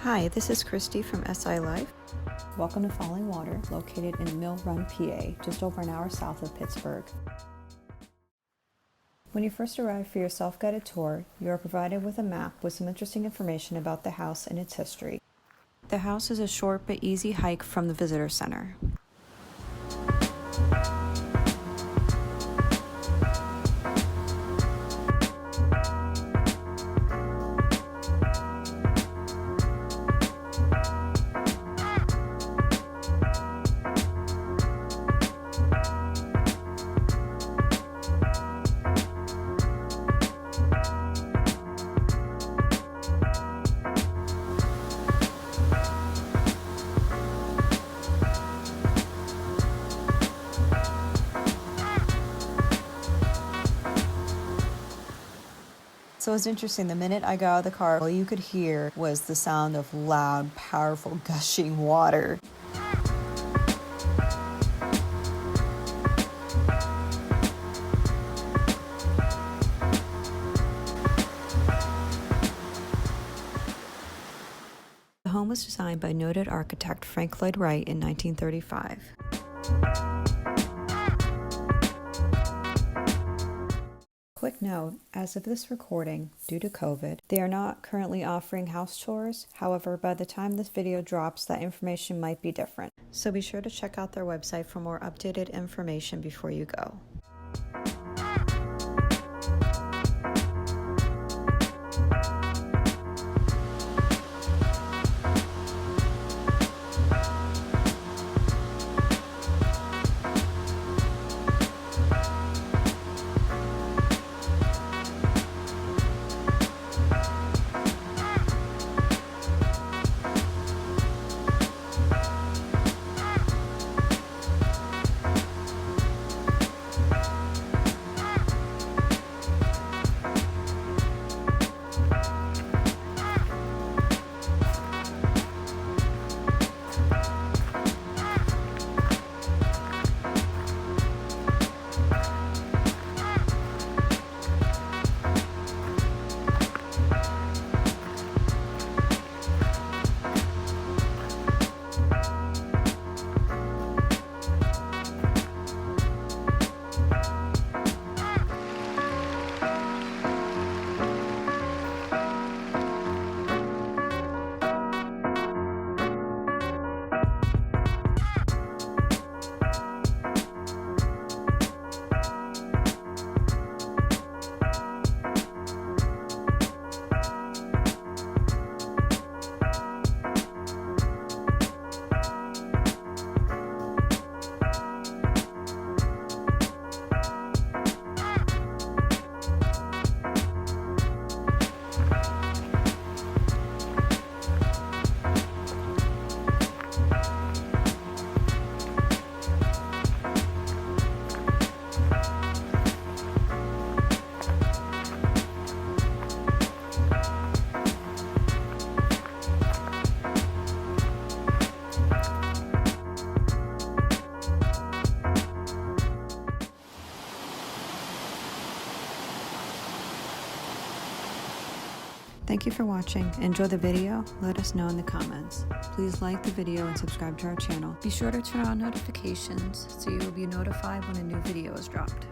Hi, this is Christy from SI Life. Welcome to Fallingwater, located in Mill Run, PA, just over an hour south of Pittsburgh. When you first arrive for your self-guided tour, you are provided with a map with some interesting information about the house and its history. The house is a short but easy hike from the visitor center. So it's interesting, the minute I got out of the car, all you could hear was the sound of loud, powerful, gushing water. The home was designed by noted architect Lloyd Wright in 1935. Quick note, as of this recording, due to COVID, they are not currently offering house tours. However, by the time this video drops, that information might be different. So be sure to check out their website for more updated information before you go. Thank you for watching. Enjoy the video? Let us know in the comments. Please like the video and subscribe to our channel. Be sure to turn on notifications so you will be notified when a new video is dropped.